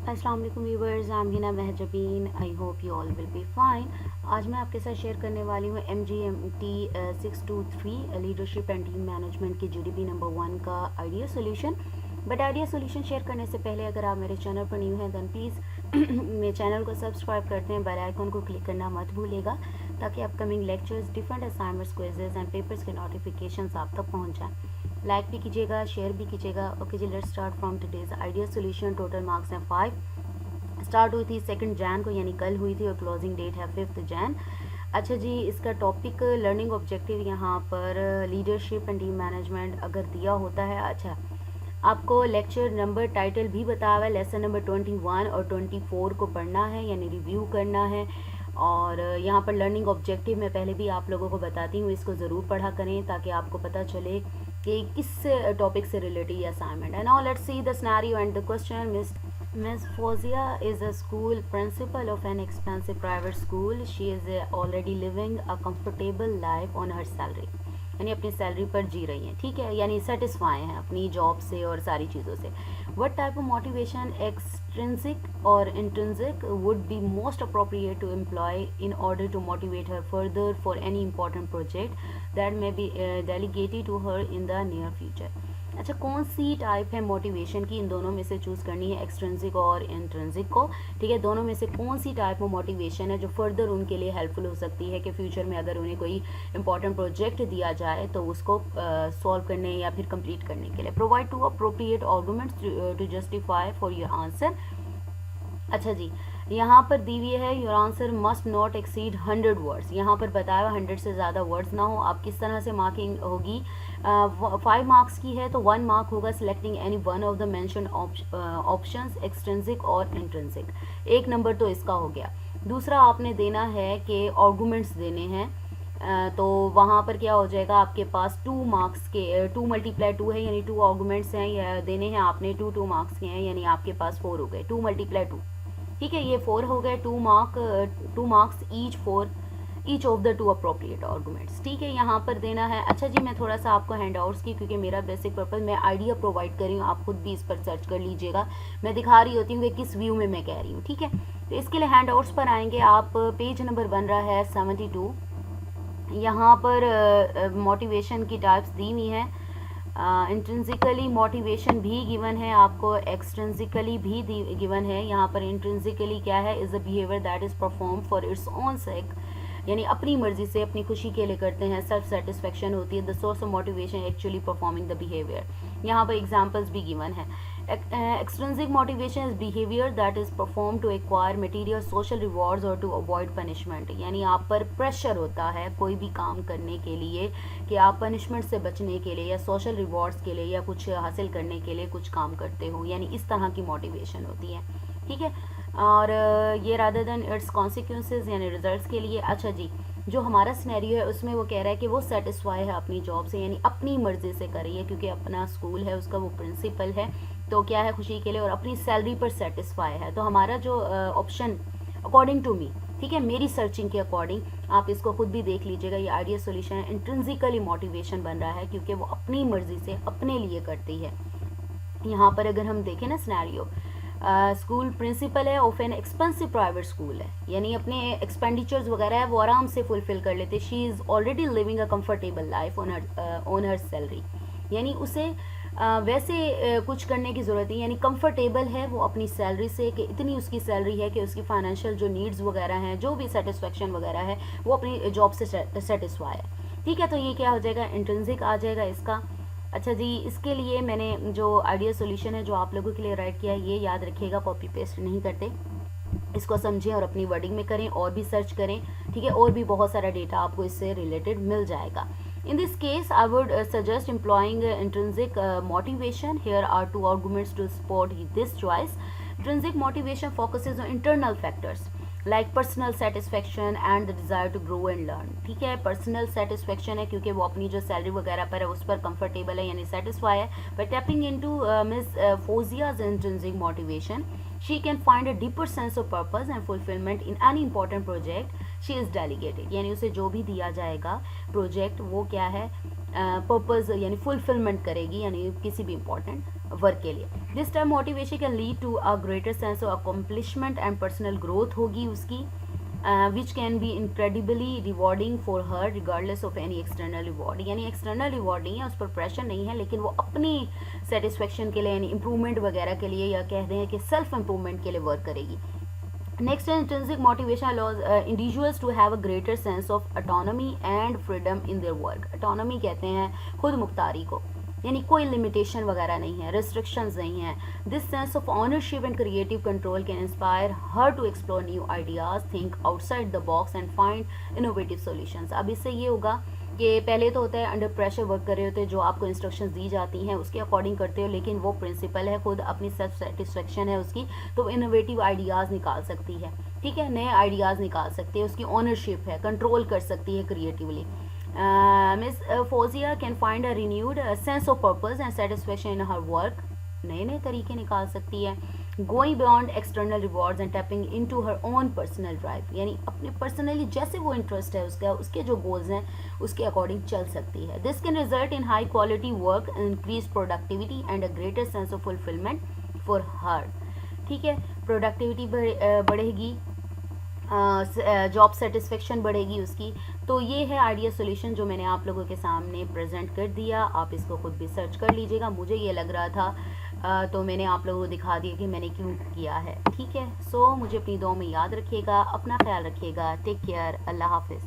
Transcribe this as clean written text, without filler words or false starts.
अस्सलाम वालेकुम viewers, I am Hina Mahjabeen. I hope you all will be fine. आज मैं आपके साथ शेयर करने वाली हूँ MGMT 623 leadership and team management की GDP नंबर 1 का idea solution. But idea solution share करने से पहले अगर आप मेरे चैनल पर न्यू हैं देन प्लीज़ मेरे चैनल को सब्सक्राइब करते हैं, बेल आइकन को क्लिक करना मत भूलिएगा ताकि upcoming lectures, different assignments, quizzes and papers के नोटिफिकेशंस आप तक पहुँच जाएँ। लाइक भी कीजिएगा, शेयर भी कीजिएगा। ओके जी, let's start from today's idea solution. Total marks हैं 5। स्टार्ट हुई थी 2 जैन को, यानी कल हुई थी, और क्लोजिंग डेट है 5 जैन। अच्छा जी, इसका टॉपिक लर्निंग ऑब्जेक्टिव यहाँ पर लीडरशिप एंड टीम मैनेजमेंट अगर दिया होता है। अच्छा, आपको लेक्चर नंबर टाइटल भी बताया हुआ है। लेसन नंबर 21 और 24 को पढ़ना है, यानी रिव्यू करना है। और यहाँ पर लर्निंग ऑब्जेक्टिव मैं पहले भी आप लोगों को बताती हूँ, इसको ज़रूर पढ़ा करें ताकि आपको पता चले कि किस टॉपिक से रिलेटेड ये असाइनमेंट है। Now let's see the scenario and the question. Miss Fozia is a school principal of an expensive private school. She is already living a comfortable life on her salary. यानी अपनी salary पर जी रही हैं, ठीक है, यानी satisfy हैं अपनी जॉब से और सारी चीज़ों से। What type of motivation, extrinsic or intrinsic, would be most appropriate to employ in order to motivate her further for any important project that may be delegated to her in the near future? अच्छा, कौन सी type है motivation की, इन दोनों में से choose करनी है, extrinsic और इंट्रिंसिक को। ठीक है, दोनों में से कौन सी टाइप में मोटिवेशन है जो फर्दर उनके लिए हेल्पफुल हो सकती है कि फ्यूचर में अगर उन्हें कोई इंपॉर्टेंट प्रोजेक्ट दिया जाए तो उसको सॉल्व करने या फिर कंप्लीट करने के लिए। Provide to appropriate arguments to justify for your answer. अच्छा जी, यहाँ पर दी हुई है your answer must not exceed 100 words. यहाँ पर बताया 100 से ज़्यादा वर्ड्स ना हो। आप किस तरह से मार्किंग होगी, 5 मार्क्स की है तो 1 मार्क होगा selecting any one of the mention options, extrinsic और इंट्रिंसिक। 1 नंबर तो इसका हो गया। दूसरा आपने देना है कि आर्गुमेंट्स देने हैं, तो वहाँ पर क्या हो जाएगा, आपके पास 2 मार्क्स के 2 मल्टीप्लाई 2 है, यानी 2 आर्गुमेंट्स हैं या देने हैं आपने, 2 मार्क्स के हैं, यानी आपके पास 4 हो गए। 2 मल्टीप्लाई 2, ठीक है, ये 4 हो गए। 2 marks each for each of the 2 appropriate arguments. ठीक है, यहाँ पर देना है। अच्छा जी, मैं थोड़ा सा आपको हैंड आउट्स की, क्योंकि मेरा बेसिक पर्पज़, मैं आइडिया प्रोवाइड कर रही हूँ, आप खुद भी इस पर सर्च कर लीजिएगा। मैं दिखा रही होती हूँ कि किस व्यू में मैं कह रही हूँ। ठीक है, तो इसके लिए हैंड आउट्स पर आएंगे आप। पेज नंबर बन रहा है 72। यहाँ पर मोटिवेशन की टाइप्स दी हुई हैं। इंट्रिंसिकली मोटिवेशन भी गिवन है आपको, एक्सट्रिंसिकली भी गिवन है। यहाँ पर इंट्रिंसिकली क्या है, is a behaviour that is perform for its own सेक, यानी अपनी मर्जी से अपनी खुशी के लिए करते हैं, सेल्फ सेटिस्फेक्शन होती है। The source of motivation actually performing the behaviour. यहाँ पर एग्जांपल्स भी गिवन है। Extrinsic motivation is behaviour that is perform to acquire material social rewards और टू अवॉइड पनिशमेंट, यानी आप पर प्रेशर होता है कोई भी काम करने के लिए कि आप पनिशमेंट से बचने के लिए या सोशल रिवॉर्ड्स के लिए या कुछ हासिल करने के लिए कुछ काम करते हो, यानी इस तरह की मोटिवेशन होती है। ठीक है, और ये रादर देन इट्स कॉन्सिक्वेंसेज, यानी रिजल्ट्स के लिए। अच्छा जी, जो हमारा सिनेरियो है उसमें वो कह रहा है कि वो सेटिस्फाई है अपनी जॉब से, यानी अपनी मर्जी से कर रही है, क्योंकि अपना स्कूल है, उसका वो प्रिंसिपल है, तो क्या है, खुशी के लिए, और अपनी सैलरी पर सेटिस्फाई है। तो हमारा जो ऑप्शन अकॉर्डिंग टू मी, ठीक है, मेरी सर्चिंग के अकॉर्डिंग, आप इसको खुद भी देख लीजिएगा, ये आइडिया सोल्यूशन है। इंट्रिंसिकली मोटिवेशन बन रहा है क्योंकि वो अपनी मर्जी से अपने लिए करती है। यहाँ पर अगर हम देखें ना सिनेरियो, स्कूल प्रिंसिपल है, of an expensive private school है, यानी अपने एक्सपेंडिचर्स वगैरह है वो आराम से फुलफिल कर लेते। She is already living a comfortable life on her salary, यानी उसे वैसे कुछ करने की ज़रूरत नहीं, यानी कंफर्टेबल है वो अपनी सैलरी से, कि इतनी उसकी सैलरी है कि उसकी फाइनेंशियल जो नीड्स वगैरह हैं, जो भी सेटिस्फेक्शन वगैरह है, वो अपनी जॉब से सेटिस्फाई है। ठीक है, तो ये क्या हो जाएगा, इंट्रिंसिक आ जाएगा इसका। अच्छा जी, इसके लिए मैंने जो आइडिया सोल्यूशन है जो आप लोगों के लिए राइट किया है, ये याद रखिएगा, कॉपी पेस्ट नहीं करते, इसको समझें और अपनी वर्डिंग में करें और भी सर्च करें। ठीक है, और भी बहुत सारा डेटा आपको इससे रिलेटेड मिल जाएगा। In this case, I would suggest employing intrinsic motivation. Here are 2 arguments to support this choice. Intrinsic motivation focuses on internal factors like personal satisfaction and the desire to grow and learn. ठीक है, personal satisfaction है क्योंकि वो अपनी जो salary वगैरह पर है उस पर कंफर्टेबल है, यानी सेटिस्फाई है। But tapping into miss Fozia's intrinsic motivation, she can find a deeper sense of purpose and fulfillment in any important project she is delegated, यानी उसे जो भी दिया जाएगा प्रोजेक्ट, वो क्या है, पर्पज़ यानी फुलफिलमेंट करेगी, यानी किसी भी इंपॉर्टेंट वर्क के लिए। This time motivation can lead to a greater sense of accomplishment and personal growth होगी उसकी, which can be incredibly rewarding for her regardless of any external reward. यानी एक्सटर्नल रिवॉर्ड नहीं है, उस पर प्रेशर नहीं है, लेकिन वो अपनी सेटिस्फेक्शन के लिए यानी इंप्रूवमेंट वगैरह के लिए, या कह दें कि सेल्फ इम्प्रूवमेंट के लिए वर्क करेगी। Next, intrinsic motivation allows individuals to have a greater sense of autonomy and freedom in their work. Autonomy कहते हैं खुद मुख्तारी को, यानी कोई लिमिटेशन वगैरह नहीं है, restrictions नहीं है. This sense of ownership and creative control can inspire her to explore new ideas, think outside the box and find innovative solutions. अब इससे ये होगा कि पहले तो होता है अंडर प्रेशर वर्क कर रहे होते हैं, जो आपको इंस्ट्रक्शंस दी जाती हैं उसके अकॉर्डिंग करते हो, लेकिन वो प्रिंसिपल है, खुद अपनी सेल्फ सेटिस्फेक्शन है उसकी, तो इनोवेटिव आइडियाज़ निकाल सकती है, ठीक है, नए आइडियाज़ निकाल सकती है, उसकी ओनरशिप है, कंट्रोल कर सकती है creatively. Miss Fauzia can find a renewed sense of purpose and satisfaction in her work, नए नए तरीके निकाल सकती है। Going beyond external rewards and tapping into her own personal drive, यानी अपने पर्सनली जैसे वो इंटरेस्ट है उसका, उसके जो गोल्स हैं उसके अकॉर्डिंग चल सकती है। This can result in high quality work, increase productivity and a greater sense of fulfilment for her, ठीक है, प्रोडक्टिविटी बढ़ेगी, जॉब सेटिस्फेक्शन बढ़ेगी उसकी। तो ये है आइडिया सॉल्यूशन जो मैंने आप लोगों के सामने प्रेजेंट कर दिया, आप इसको खुद भी सर्च कर लीजिएगा, मुझे ये लग रहा था तो मैंने आप लोगों को दिखा दिया कि मैंने क्यों किया है, ठीक है। सो मुझे अपनी दुआ में याद रखिएगा, अपना ख्याल रखिएगा, टेक केयर, अल्लाह हाफिज़।